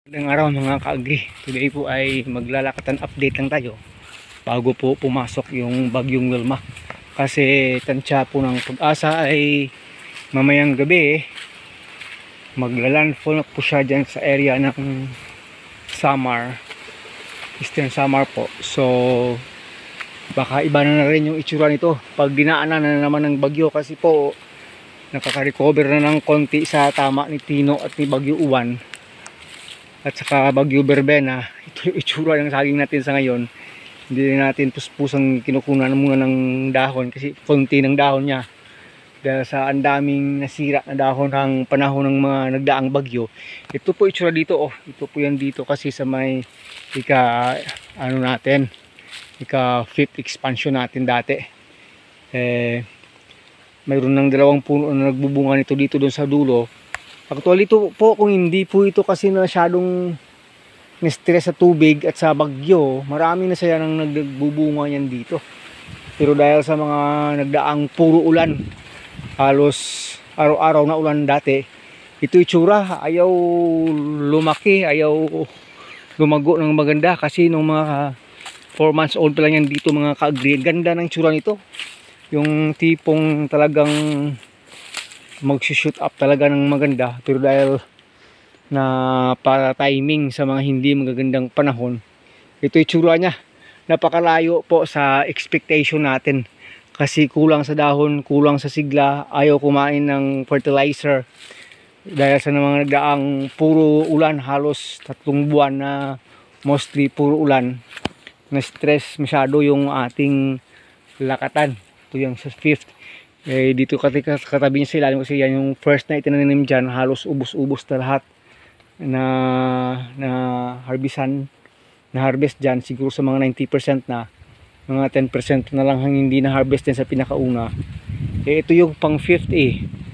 Magandang araw mga ka-agri. Today po ay maglalakatan update lang tayo bago po pumasok yung bagyong Wilma. Kasi tansya po ng Pag-asa ay mamayang gabi maglalandfall po siya dyan sa area ng Samar, Eastern Samar po. So baka iba na rin yung itsura nito pag dinaanan na naman ng bagyo, kasi po nakaka-recover na ng konti sa tama ni Tino at ni Bagyo Uwan at saka Bagyo Berbena. Ito yung itsura ng saging natin sa ngayon. Hindi natin puspusang kinukunan muna ng dahon kasi konti ng dahon niya dahil sa ang daming nasira na dahon ng panahon ng mga nagdaang bagyo. Ito po itsura dito, ito po yan dito kasi sa may ika fifth expansion natin dati. Mayroon ng dalawang puno na nagbubunga nito dito doon sa dulo. Actually ito po, kung hindi po ito kasi masyadong na-stress sa tubig at sa bagyo, marami na saya nang nagbubunga yan dito. Pero dahil sa mga nagdaang puro ulan, halos araw-araw na ulan dati, ito itsura, ayaw lumaki, ayaw lumago ng maganda. Kasi nung mga 4 months old pa lang yan dito mga ka-agri, ganda ng itsura nito. Yung tipong talagang mag-shoot up talaga ng maganda, pero dahil na para timing sa mga hindi magagandang panahon, ito itsura niya. Napakalayo po sa expectation natin kasi kulang sa dahon, kulang sa sigla, ayaw kumain ng fertilizer dahil sa mga nagdaang puro ulan, halos 3 buwan na mostly puro ulan. Na stress masyado yung ating lakatan. Ito yung sa 5th. Dito katabi niya sa ilalim kasi yan yung first na itinanim dyan, halos ubos-ubos na lahat na harvest dyan. Siguro sa mga 90% na, mga 10% na lang ang hindi na harvest din sa pinakauna. Ito yung pang 5th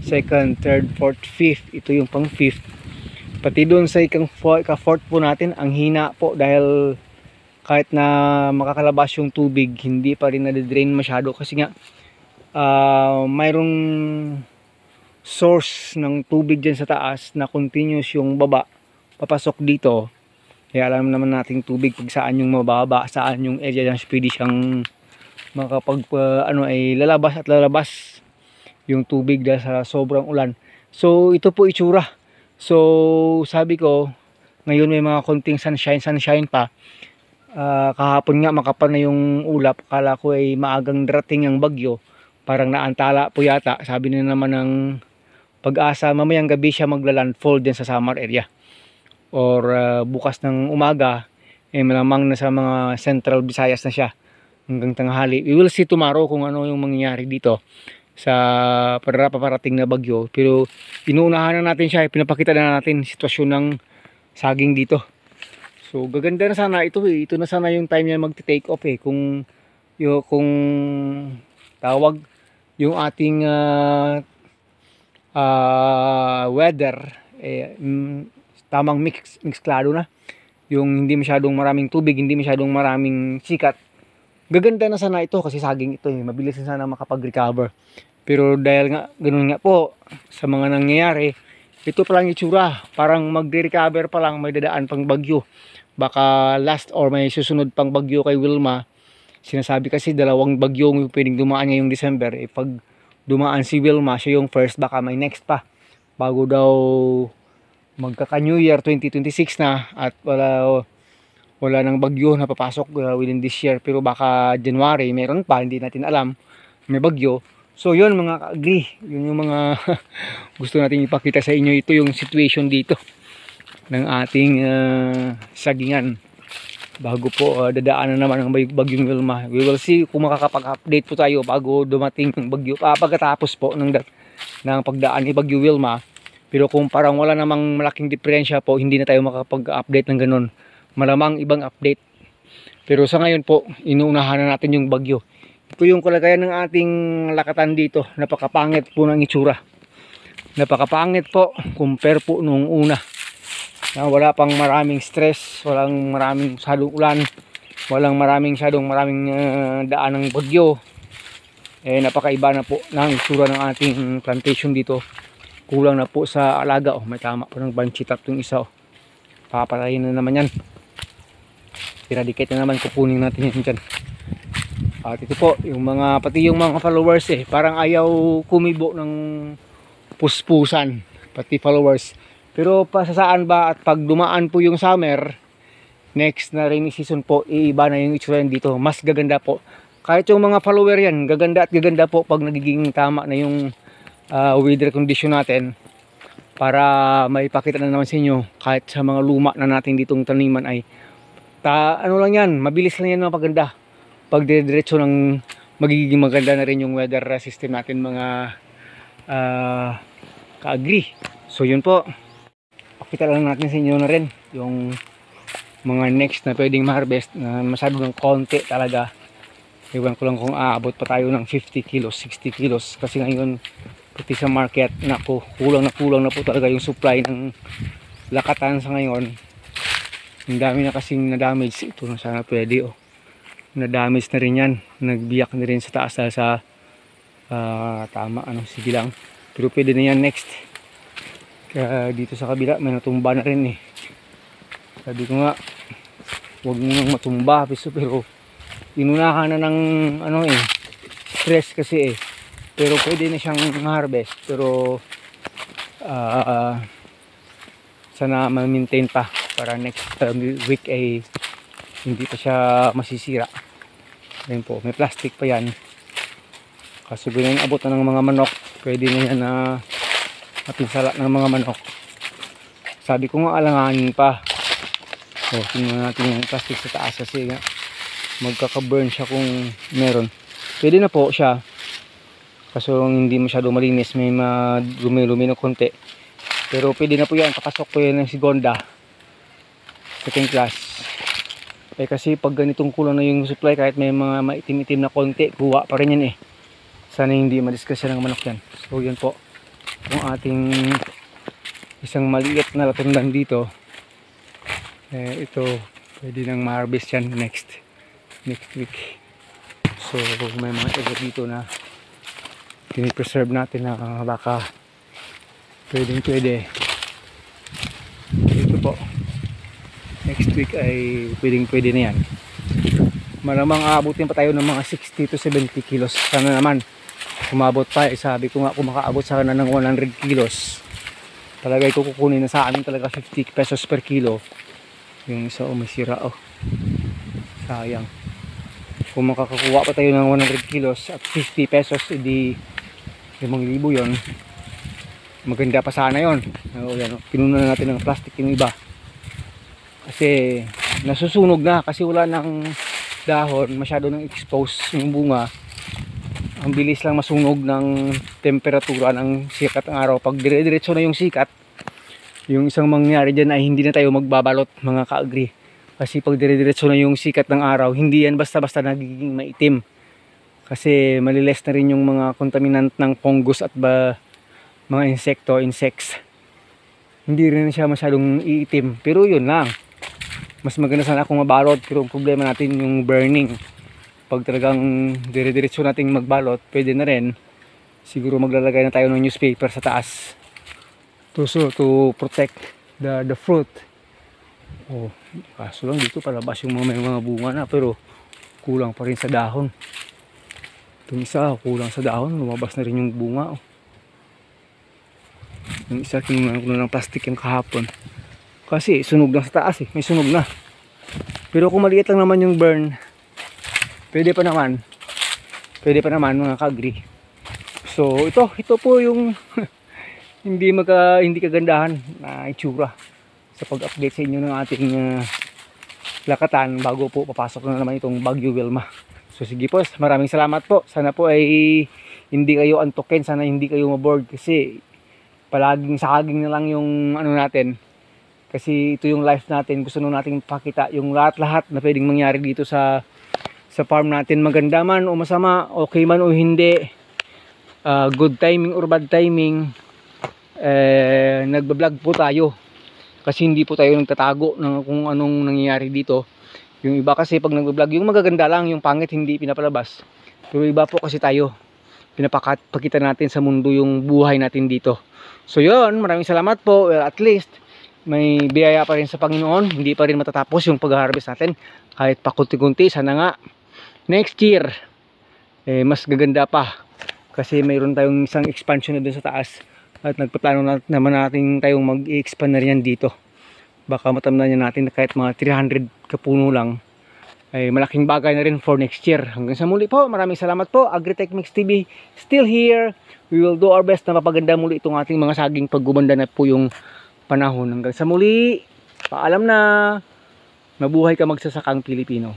second, third, fourth, fifth. Ito yung pang 5th. Pati doon sa ika-4th po natin, ang hina po dahil kahit na makakalabas yung tubig, hindi pa rin na-drain masyado kasi nga mayroong source ng tubig dyan sa taas na continuous yung baba papasok dito. Kaya alam naman nating tubig kung saan yung mababa, saan yung area na pwede siyang lalabas at lalabas yung tubig dahil sa sobrang ulan. So ito po itsura. So sabi ko, ngayon may mga konting sunshine pa. Kahapon nga makapal na yung ulap, kala ko ay maagang darating ang bagyo. Parang naantala po yata. Sabi nila naman ng Pag-asa, mamayang gabi siya maglalandfall din sa Samar area. Or bukas ng umaga, malamang na sa mga Central Visayas na siya hanggang tanghali. We will see tomorrow kung ano yung mangyayari dito sa paparating na bagyo. Pero inuunahan na natin siya, pinapakita na natin sitwasyon ng saging dito. So gaganda na sana ito Ito na sana yung time niya magte-take off kung tawag yung ating weather tamang mixklado na, yung hindi masyadong maraming tubig, hindi masyadong maraming sikat. Gaganda na sana ito kasi saging ito mabilis na sana makapag-recover. Pero dahil nga ganun nga po sa mga nangyayari, ito pa lang itsura, parang magre-recover pa lang, may dadaan pang bagyo. Baka last or may susunod pang bagyo kay Wilma. Sinasabi kasi 2 bagyo yung pwedeng dumaan ngayong December. Pag dumaan si Wilma, siya yung first, baka may next pa bago daw magkaka-New Year 2026 na at wala nang bagyo na papasok within this year. Pero baka January meron pa, hindi natin alam, may bagyo. So yun mga ka-agri, yun yung mga gusto natin ipakita sa inyo. Ito yung situation dito ng ating sagingan bago po dadaanan naman ang bagyong Wilma. We will see kung makakapag-update po tayo bago dumating ang bagyo, pagkatapos po ng pagdaan ni Bagyo Wilma. Pero kung parang wala namang malaking diferensya po, hindi na tayo makakapag-update ng ganun. Malamang ibang update. Pero sa ngayon po, inuunahan na natin yung bagyo. Ito yung kalagayan ng ating lakatan dito. Napakapangit po ng itsura. Napakapangit po compare po nung una. Wala pang maraming stress, walang maraming masyadong ulan, walang maraming daan ng bagyo. Napakaiba na po ng itsura ng ating plantation dito. Kulang na po sa alaga. May tama po ng banchitap yung isa. papatayin na naman yan. Eradicate na naman, kukunin natin yan dyan. At ito po, yung mga, pati yung mga followers parang ayaw kumibo ng puspusan, pati followers. Pero pasasaan ba at pag dumaan po yung summer, next na rainy season po, iiba na yung itsura dito. Mas gaganda po. Kahit yung mga follower yan, gaganda at gaganda po pag nagiging tama na yung weather condition natin. Para maipakita na naman sa inyo, kahit sa mga luma na natin ditong taniman ay, ano lang yan, mabilis lang yan mapaganda. Pag diretso ng magiging maganda na rin yung weather system natin mga ka-agri. So yun po, pakita lang natin sa inyo na rin yung mga next na pwedeng ma-harvest na masyado ng konti talaga. Iwan ko lang kung aabot pa tayo ng 50 kilos, 60 kilos. Kasi ngayon, pati sa market, naku, kulang na po talaga yung supply ng lakatan sa ngayon. Ang dami na kasing na-damage. Ito na sana pwede na-damage na rin yan. Nagbiyak na rin sa taas sa tama, sige lang. Pero pwede na yan next. Kaya dito sa kabila, may natumba na rin Sabi ko nga, huwag mo nang matumba. Pero inunahan na ng stress kasi Pero pwede na siyang harvest. Pero sana ma-maintain pa para next week ay hindi pa siya masisira. Ayun po, may plastic pa yan. Kaso ganyan abot na ng mga manok, pwede na yan na mapinsala ng mga manok. Sabi ko nga alanganin pa. So tingnan natin yung plastic sa taas kasi nga magkaka-burn siya kung meron. Pwede na po siya. Kaso hindi masyado malinis, may madumi-lumi na konti. Pero pwede na po yan, papasok po yan ng segunda, second class. Kasi pag ganitong kulang na yung supply, kahit may mga maitim-itim na konti, kuha pa rin yan Sana hindi madiskusya ng manok yan. So yan po, yung ating isang maliit na latundan dito. Ito, pwede nang ma-harvest yan next week. So may mga ego dito na pinipreserve natin na baka pwede. Ito po, next week ay pwede na yan. Malamang aabutin pa tayo ng mga 60 to 70 kilos. Sana naman umabot pa. Sabi ko nga kung makaabot sana ng 100 kilos talaga kukunin na sa amin talaga 50 pesos per kilo. Yung isa may sira sayang. Kung makakakuha pa tayo ng 100 kilos at 50 pesos, edi 5,000 yon. Maganda pa sana yon. Pinunan na natin ng plastic yung iba. Kasi nasusunog na kasi wala nang dahon, masyado nang expose yung bunga. Ang bilis lang masunog ng temperatura ng sikat ng araw. Pag dire-diretso na yung sikat, yung isang mangyari dyan ay hindi na tayo magbabalot mga ka-agri. Kasi pag dire-diretso na yung sikat ng araw, hindi yan basta-basta nagiging maitim. Kasi maliles na rin yung mga contaminant ng fungus at mga insects. Hindi rin siya masyadong iitim. Pero yun lang. Mas maganda sana kung mabalot. Pero ang problema natin yung burning. Pag talagang dire-diretso nating magbalot, pwede na rin. Siguro maglalagay na tayo ng newspaper sa taas. To protect the fruit. Kaso lang dito palabas yung may mga bunga na. Pero kulang pa rin sa dahon. Itong isa kulang sa dahon, lumabas na rin yung bunga. Yung isa kinunan ko na ng plastic yung kahapon kasi sunog na sa taas may sunog na. Pero kung maliit lang naman yung burn, pwede pa naman mga ka-agri. So ito po yung hindi kagandahan na itsura sa pag-update sa inyo ng ating lakatan bago po papasok na naman itong Bagyo Wilma. So sige po, maraming salamat po. Sana po ay hindi kayo antukin, sana hindi kayo maboard kasi palaging saging na lang yung natin. Kasi ito yung life natin, gusto nung natin pakita yung lahat na pwedeng mangyari dito sa farm natin. Maganda man o masama, okay man o hindi, good timing or bad timing, nagbablog po tayo. Kasi hindi po tayo nagtatago ng kung anong nangyayari dito. Yung iba kasi pag nagbablog, yung magaganda lang, yung pangit hindi pinapalabas. Pero iba po kasi tayo, pinapakita natin sa mundo yung buhay natin dito. So yun, maraming salamat po. Well, at least may biyaya pa rin sa Panginoon, hindi pa rin matatapos yung pag-harvest natin kahit pa kunti-kunti. Sana nga next year mas gaganda pa kasi mayroon tayong isang expansion na dun sa taas at nagpaplano naman natin tayong mag-i-expand na rin dito. Baka matamnan natin na kahit mga 300 kapuno lang ay malaking bagay na rin for next year. Hanggang sa muli po, maraming salamat po. Agritech Mix TV still here. We will do our best na mapaganda muli itong ating mga saging pag gumanda na po yung panahon. Hanggang sa muli, paalam na. Mabuhay ka magsasakang Pilipino.